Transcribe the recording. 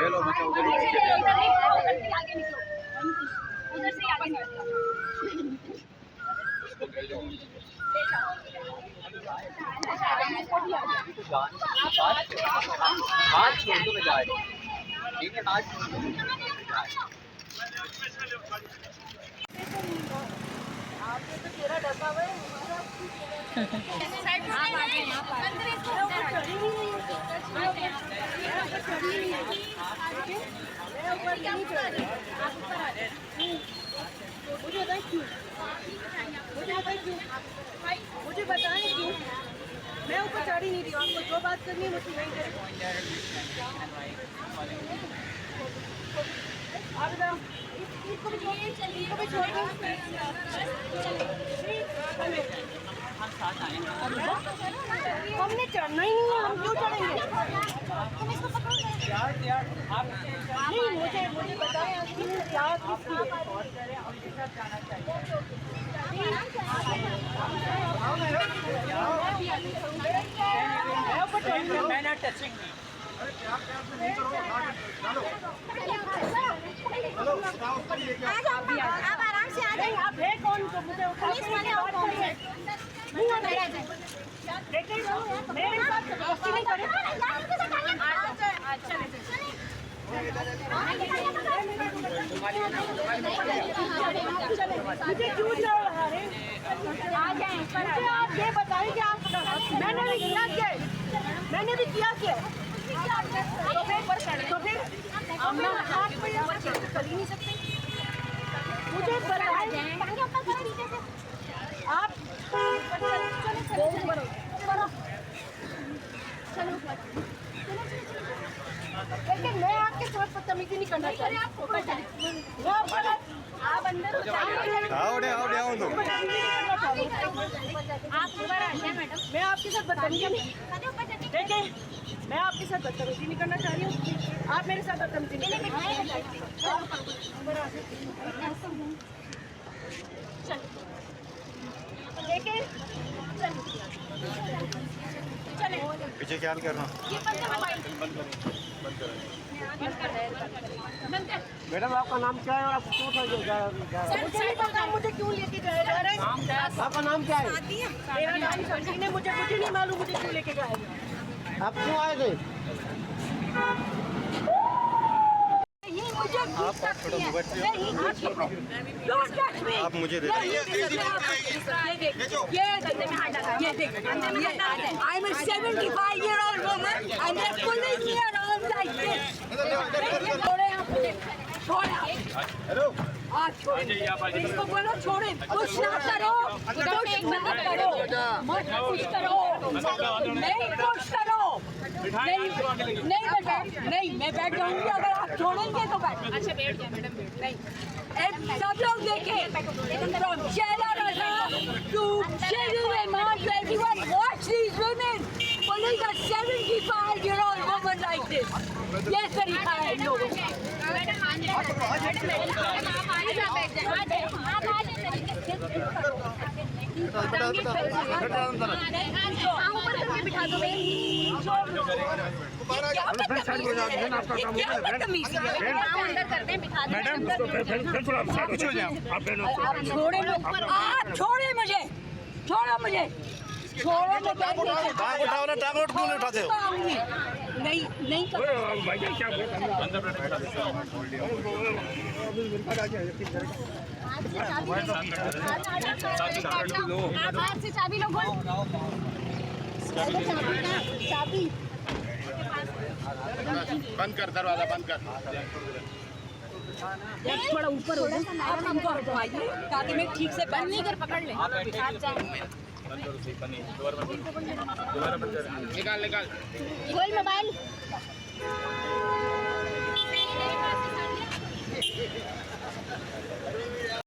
लो बच्चा उधर ही उधर से आगे निकलो। इसको भेजो। हाथ छोड़ दो बजाय। ठीक है हाथ छोड़ दो। आपने तो तेरा डब्बा है साइड में आ गए अंदर इसको चढ़ी ही नहीं मैं ऊपर नहीं चढ़ रही आप ऊपर आ जाए मुझे बताएं क्यों मुझे बताएं क्यों मैं ऊपर चढ़ ही नहीं रही हूँ आपको जो बात करनी है मुझे नहीं करें आप बताओ इसको भी छोड़ दो हमने चढ़ना ही नहीं है हम क्यों चढ़ेंगे नहीं मुझे बताएं आप आराम से आ जाइए आप है कौन तो मुझे पुलिस वाले और कौन है नहीं आ रहा है लेकिन मेरे साथ दोस्ती नहीं करें मुझे क्यों जा रहा है आ जाए आप ये बताएं कि आप मैंने भी किया क्या तो फिर हम हाथ पे कर ही नहीं सकते मुझे आप लेकिन मैं आपके साथ बदतमीजी नहीं करना चाहती आप अंदर आओ दो आप ऊपर आ जाए मैडम मैं आपके साथ बदतमीजी नहीं देखिए मैं आपके साथ बदतमीजी नहीं करना चाह रही हूँ आप मेरे साथ बदतमीजी नहीं देखिए चले पीछे ख्याल करना मैडम आपका नाम क्या है और आप क्यों मुझे क्यों लेके जा रहे हैं आपका नाम क्या है मेरा नाम संजीव है मुझे कुछ नहीं मालूम मुझे क्यों लेके जाएगा आप क्यों आए थे आप मुझे दे I'm a 75-year-old woman and they're pulling me around like this. इसको बोलो छोड़े कुछ ना करो कुछ करो नहीं कुछ करो नहीं बेटा नहीं मैं बैठ जाऊंगी अगर आप छोड़ेंगे तो बैठ अच्छा बैठ जाए मैडम नहीं सब लोग देखें from Sheila Raza to Sheila Rahman to everyone watch these women pulling a 75-year-old woman like this ये तरीका है इन लोगों का छोड़े मुझे टांग क्यों उठाते हो नहीं से चाबी लो चाबी बंद कर दरवाजा बंद कर थोड़ा ऊपर हो जाए आप हमको हटवाइए ताकि मैं ठीक से बंद नहीं कर पकड़ ले निकाल खोल मोबाइल